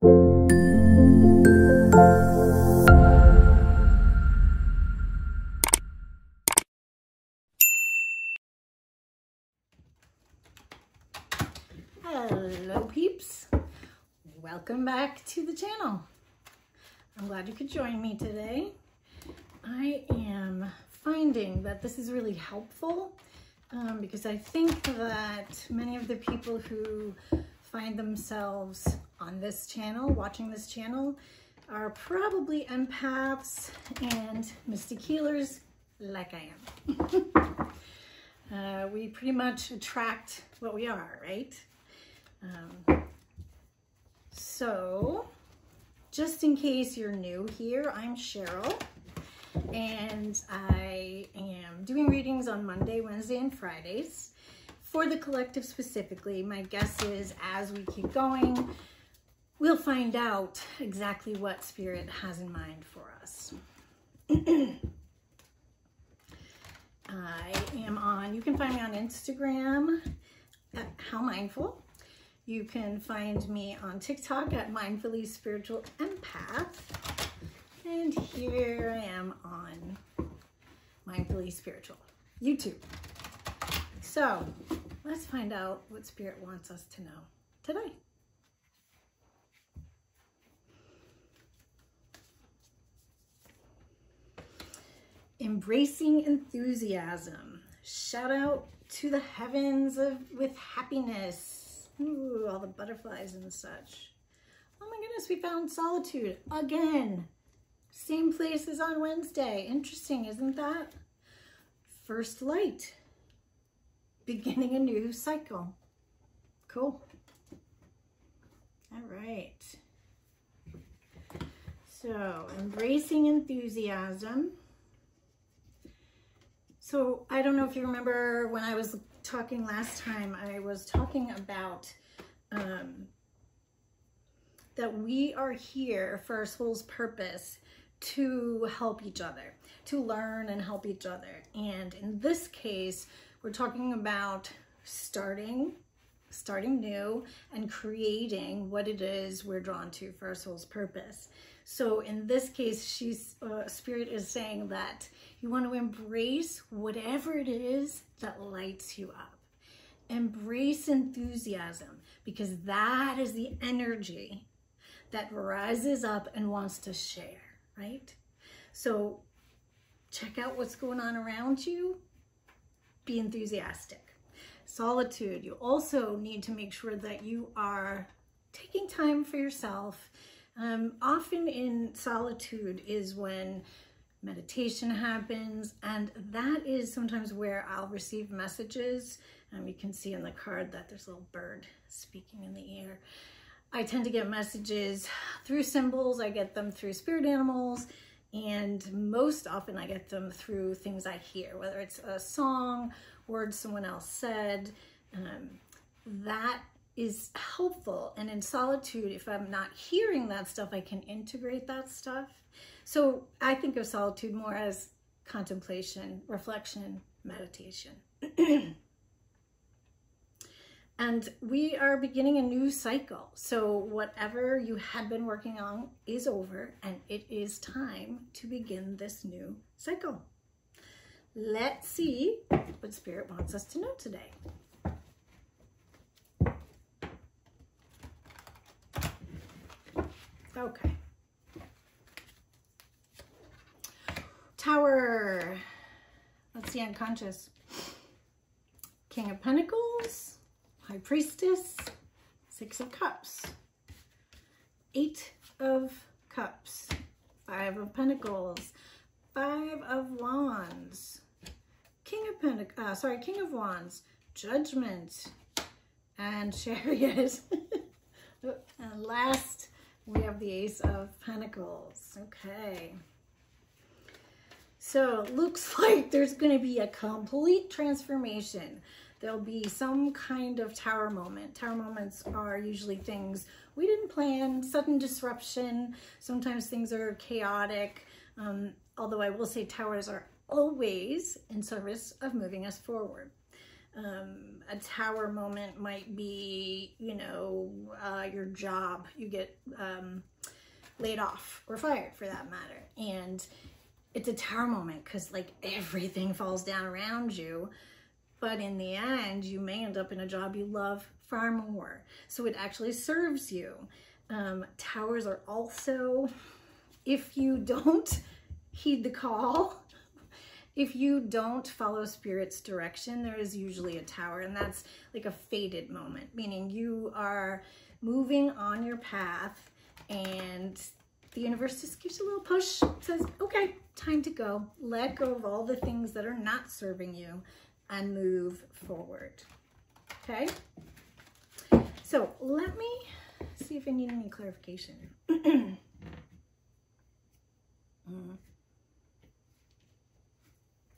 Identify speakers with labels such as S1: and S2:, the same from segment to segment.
S1: Hello peeps, welcome back to the channel. I'm glad you could join me today. I am finding that this is really helpful because I think that many of the people who find themselves on this channel, watching this channel, are probably empaths and mystic healers like I am. We pretty much attract what we are, right? So just in case you're new here, I'm Cheryl, and I am doing readings on Monday, Wednesday, and Fridays for the collective specifically. My guess is as we keep going, we'll find out exactly what Spirit has in mind for us. I am on, you can find me on Instagram at How Mindful. You can find me on TikTok at Mindfully Spiritual Empath. And here I am on Mindfully Spiritual YouTube. So let's find out what Spirit wants us to know today. Embracing enthusiasm. Shout out to the heavens with happiness. Ooh, all the butterflies and such. Oh my goodness, we found solitude again. Same place as on Wednesday. Interesting, isn't that? First light. Beginning a new cycle. Cool. All right. So, embracing enthusiasm. So, I don't know if you remember when I was talking last time, I was talking about that we are here for our soul's purpose to help each other, to learn and help each other. And in this case, we're talking about starting new and creating what it is we're drawn to for our soul's purpose. So in this case, Spirit is saying that you want to embrace whatever it is that lights you up. Embrace enthusiasm, because that is the energy that rises up and wants to share, right? So check out what's going on around you. Be enthusiastic. Solitude, you also need to make sure that you are taking time for yourself. Often in solitude is when meditation happens, and that is sometimes where I'll receive messages. You can see in the card that there's a little bird speaking in the air. I tend to get messages through symbols. I get them through spirit animals, and most often I get them through things I hear, whether it's a song, words someone else said. That is helpful. And in solitude, if I'm not hearing that stuff, I can integrate that stuff. So I think of solitude more as contemplation, reflection, meditation. And we are beginning a new cycle. So whatever you had been working on is over, and it is time to begin this new cycle. Let's see what Spirit wants us to know today. Okay. Tower. Let's see, unconscious. King of Pentacles. High Priestess, Six of Cups, Eight of Cups, Five of Pentacles, Five of Wands, King of Wands, Judgment, and Chariot. And last, we have the Ace of Pentacles. Okay. So it looks like there's going to be a complete transformation. There'll be some kind of tower moment. Tower moments are usually things we didn't plan, sudden disruption. Sometimes things are chaotic. Although I will say towers are always in service of moving us forward. A tower moment might be, you know, your job. You get laid off or fired for that matter. And it's a tower moment because like everything falls down around you. But in the end, you may end up in a job you love far more. So it actually serves you. Towers are also, if you don't heed the call, if you don't follow Spirit's direction, there is usually a tower, and that's like a fated moment, meaning you are moving on your path and the universe just gives you a little push, says, okay, time to go. Let go of all the things that are not serving you and move forward. Okay? So let me see if I need any clarification.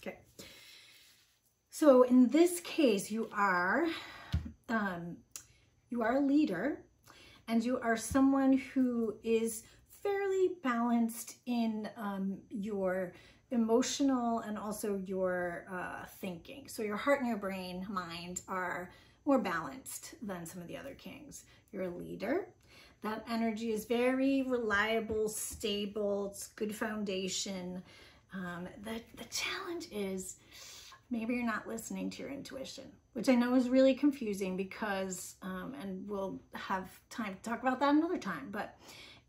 S1: Okay. So in this case, you are a leader, and you are someone who is fairly balanced in your emotional and also your thinking. So your heart and your brain, mind are more balanced than some of the other kings. You're a leader. That energy is very reliable, stable, it's good foundation. The challenge is maybe you're not listening to your intuition, which I know is really confusing because, and we'll have time to talk about that another time, but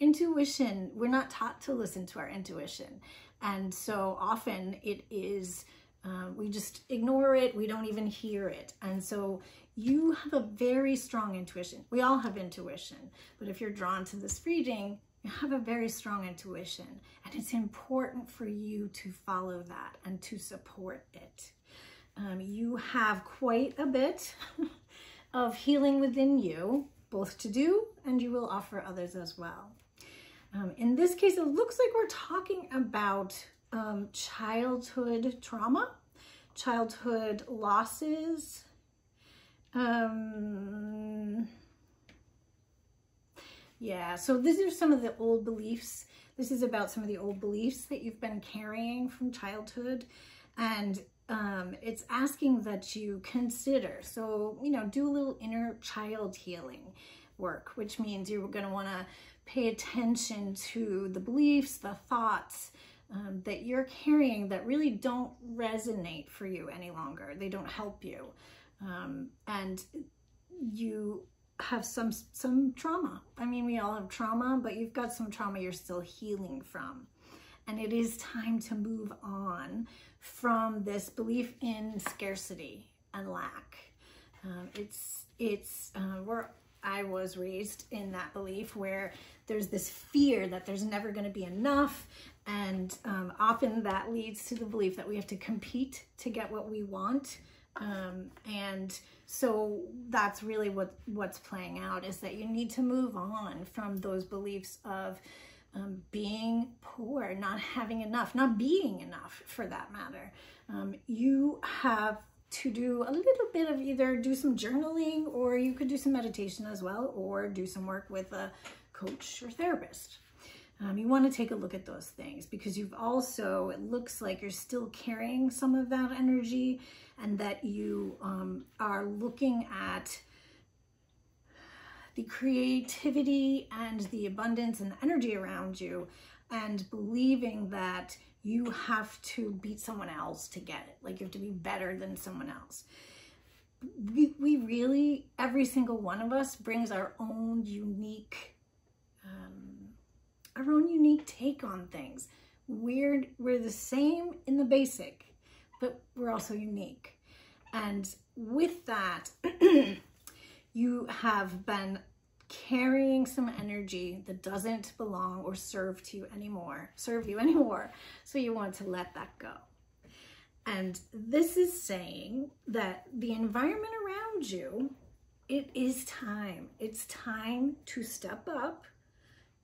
S1: intuition, we're not taught to listen to our intuition. And so often it is, we just ignore it, we don't even hear it. And so you have a very strong intuition. We all have intuition, but if you're drawn to this reading, you have a very strong intuition, and it's important for you to follow that and to support it. You have quite a bit of healing within you, both to do, and you will offer others as well. In this case, it looks like we're talking about childhood trauma, childhood losses. Yeah, so these are some of the old beliefs. This is about some of the old beliefs that you've been carrying from childhood. And it's asking that you consider. So, you know, do a little inner child healing work, which means you're going to want to pay attention to the beliefs, the thoughts that you're carrying that really don't resonate for you any longer. They don't help you. And you have some trauma. I mean, we all have trauma, but you've got some trauma you're still healing from. And it is time to move on from this belief in scarcity and lack. Where I was raised in that belief where there's this fear that there's never going to be enough. And often that leads to the belief that we have to compete to get what we want. And so that's really what's playing out, is that you need to move on from those beliefs of being poor, not having enough, not being enough for that matter. You have to do a little bit of either do some journaling, or you could do some meditation as well, or do some work with a coach or therapist. You want to take a look at those things, because you've also, it looks like you're still carrying some of that energy, and that you are looking at the creativity and the abundance and the energy around you, and believing that you have to beat someone else to get it. Like you have to be better than someone else. We really, every single one of us brings our own unique take on things. We're the same in the basic, but we're also unique. And with that, you have been carrying some energy that doesn't belong or serve you anymore. So you want to let that go. And this is saying that the environment around you, it is time. It's time to step up,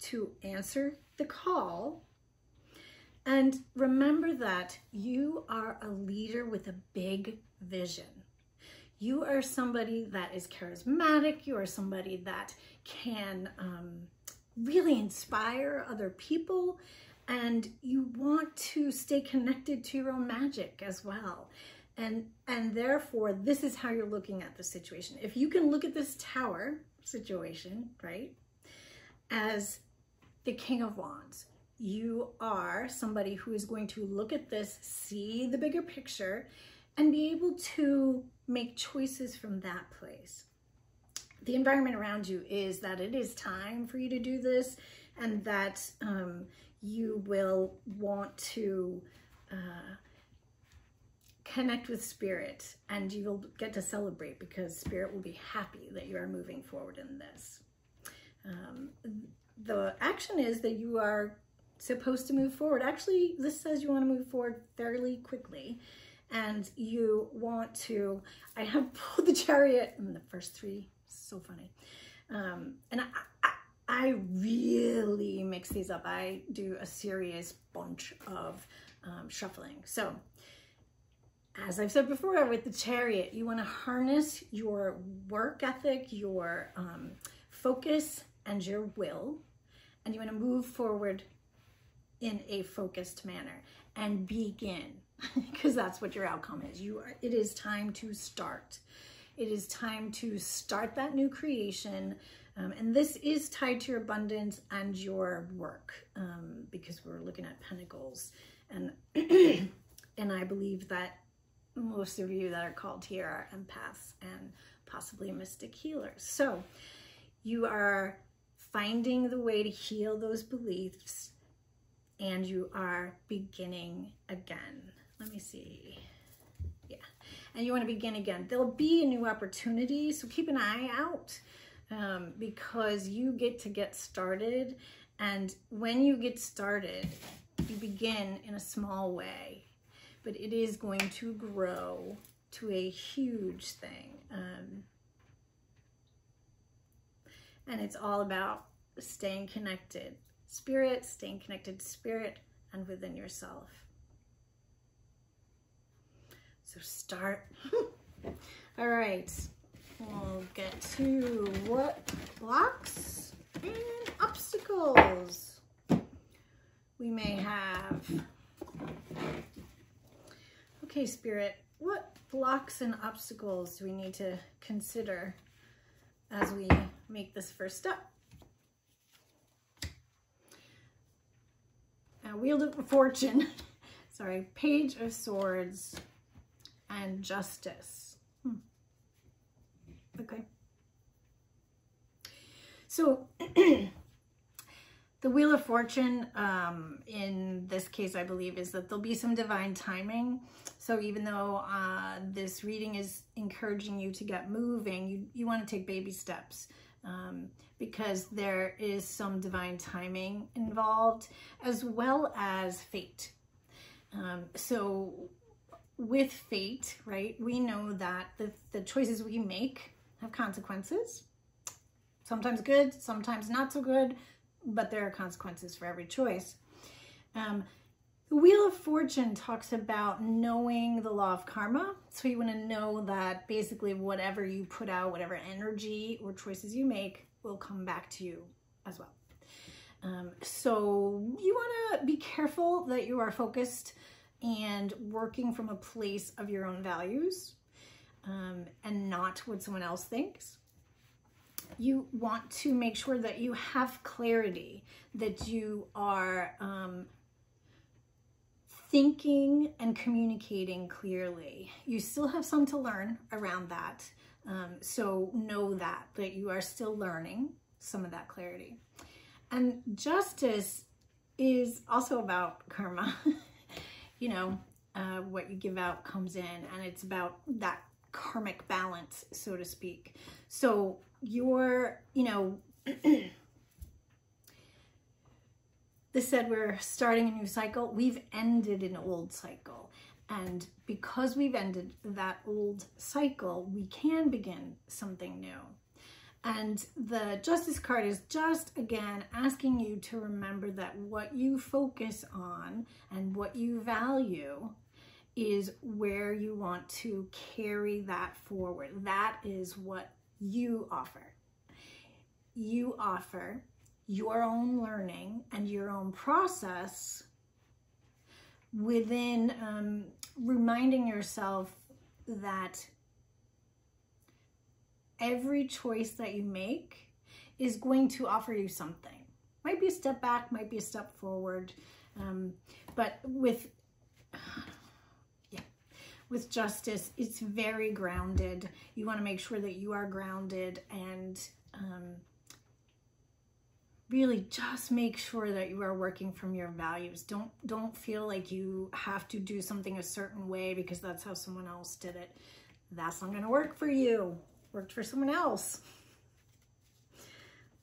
S1: to answer the call. And remember that you are a leader with a big vision. You are somebody that is charismatic. You are somebody that can really inspire other people. And you want to stay connected to your own magic as well. And therefore, this is how you're looking at the situation. If you can look at this Tower situation, right, as the King of Wands, you are somebody who is going to look at this, see the bigger picture, and be able to make choices from that place. The environment around you is that it is time for you to do this, and that you will want to connect with Spirit, and you'll get to celebrate because Spirit will be happy that you are moving forward in this. The action is that you are supposed to move forward. Actually, this says you want to move forward fairly quickly, and you want to, I have pulled the Chariot in the first three, so funny. And I really mix these up. I do a serious bunch of shuffling. So, as I've said before, with the Chariot, you want to harness your work ethic, your focus, and your will, and you want to move forward in a focused manner and begin, because that's what your outcome is. It is time to start. It is time to start that new creation, and this is tied to your abundance and your work, because we're looking at Pentacles, and and I believe that most of you that are called here are empaths and possibly mystic healers. So you are finding the way to heal those beliefs, and you are beginning again. Let me see. Yeah. And you want to begin again. There'll be a new opportunity, so keep an eye out, because you get started. And when you get started, you begin in a small way, but it is going to grow to a huge thing. And it's all about staying connected. Spirit, staying connected to Spirit and within yourself. So start. All right, we'll get to what blocks and obstacles we may have. Okay, Spirit, what blocks and obstacles do we need to consider as we make this first step? Wheel of Fortune, sorry, Page of Swords, and Justice. Okay. So the Wheel of Fortune, in this case, I believe, is that there'll be some divine timing. So even though this reading is encouraging you to get moving, you want to take baby steps. Because there is some divine timing involved, as well as fate. So with fate, right, we know that the choices we make have consequences. Sometimes good, sometimes not so good, but there are consequences for every choice. The Wheel of Fortune talks about knowing the law of karma. So you want to know that basically whatever you put out, whatever energy or choices you make, will come back to you as well. So you want to be careful that you are focused and working from a place of your own values, and not what someone else thinks. You want to make sure that you have clarity, that you are thinking and communicating clearly. You still have some to learn around that. So know that you are still learning some of that clarity. And Justice is also about karma. You know, what you give out comes in, and it's about that karmic balance, so to speak. So you're, you know, this said we're starting a new cycle. We've ended an old cycle. And because we've ended that old cycle, we can begin something new. And the Justice card is just, again, asking you to remember that what you focus on and what you value is where you want to carry that forward. That is what you offer. You offer your own learning and your own process within reminding yourself that every choice that you make is going to offer you something. Might be a step back, might be a step forward, but with justice, it's very grounded. You want to make sure that you are grounded, and really just make sure that you are working from your values. Don't feel like you have to do something a certain way because that's how someone else did it. That's not going to work for you. Worked for someone else.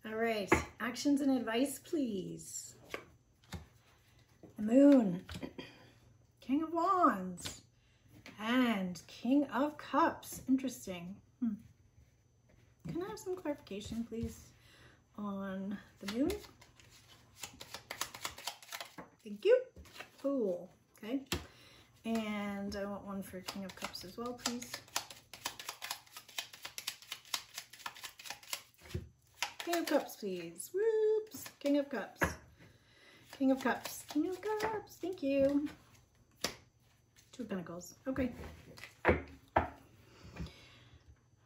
S1: All right, actions and advice, please. The Moon, King of Wands, and King of Cups. Interesting. Can I have some clarification, please, on the Moon? Thank you. Fool. Okay. And I want one for King of Cups as well, please. King of Cups, please. Whoops. King of Cups. King of Cups. King of Cups. Thank you. Two of Pentacles. Okay.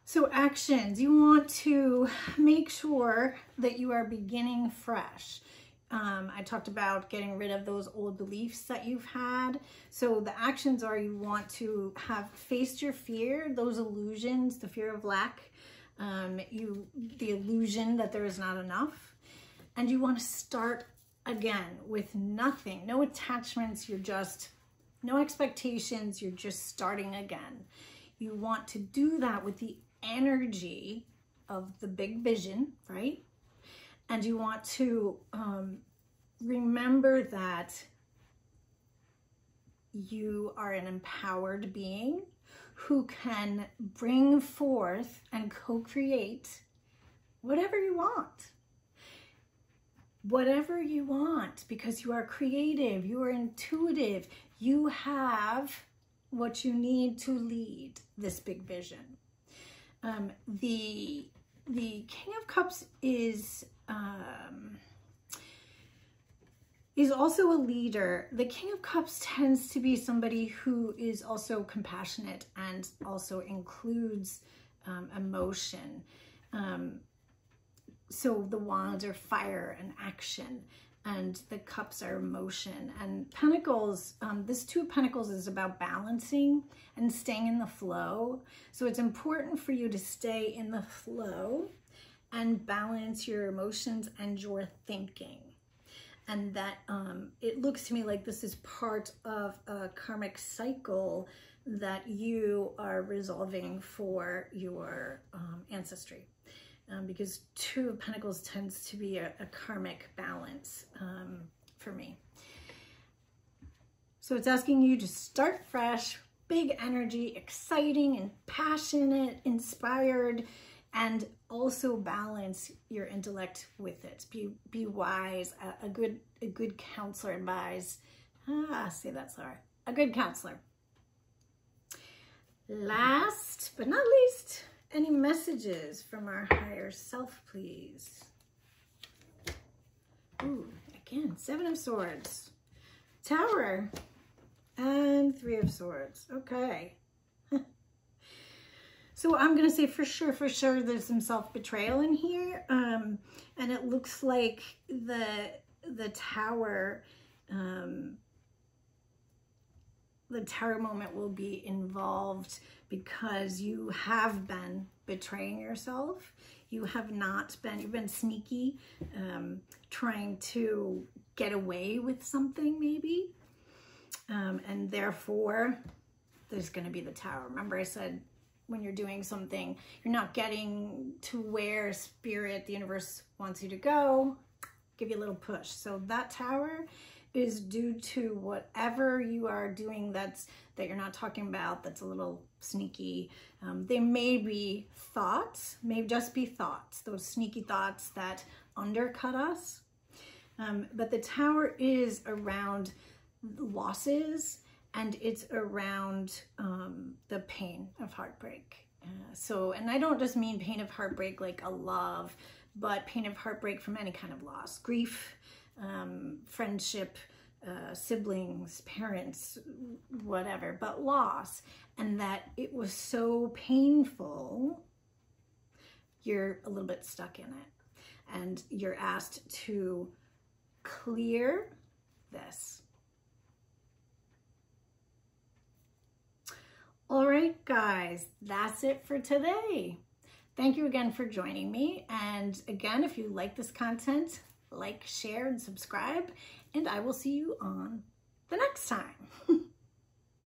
S1: So actions. You want to make sure that you are beginning fresh. I talked about getting rid of those old beliefs that you've had. So the actions are, you want to have faced your fear, those illusions, the fear of lack, the illusion that there is not enough, and you want to start again with nothing, no attachments. You're just, no expectations. You're just starting again. You want to do that with the energy of the big vision, right? And you want to remember that you are an empowered being who can bring forth and co-create whatever you want. Whatever you want, because you are creative, you are intuitive, you have what you need to lead this big vision. The King of Cups is also a leader. The King of Cups tends to be somebody who is also compassionate and also includes emotion. So the wands are fire and action, and the cups are emotion. And Pentacles, this Two of Pentacles is about balancing and staying in the flow. So it's important for you to stay in the flow and balance your emotions and your thinking. And that it looks to me like this is part of a karmic cycle that you are resolving for your ancestry. Because Two of Pentacles tends to be a karmic balance for me. So it's asking you to start fresh, big energy, exciting and passionate, inspired, and also balance your intellect with it. Be wise. A good counselor advise. Say that, sorry. A good counselor. Last but not least, any messages from our higher self, please? Ooh, again, Seven of Swords, Tower, and Three of Swords. Okay. So I'm going to say for sure, there's some self-betrayal in here. And it looks like the Tower, moment will be involved because you have been betraying yourself. You have not been, you've been sneaky, trying to get away with something maybe. And therefore, there's going to be the Tower. Remember I said, when you're doing something, you're not getting to where Spirit, the universe wants you to go, give you a little push. So that Tower is due to whatever you are doing that you're not talking about, that's a little sneaky. They may be thoughts, may just be thoughts, those sneaky thoughts that undercut us. But the Tower is around losses, and it's around the pain of heartbreak. And I don't just mean pain of heartbreak like a love, but pain of heartbreak from any kind of loss, grief, friendship, siblings, parents, whatever, but loss, and that it was so painful, you're a little bit stuck in it. And you're asked to clear this. All right, guys, that's it for today. Thank you again for joining me. And again, if you like this content, like, share, and subscribe, and I will see you on the next time.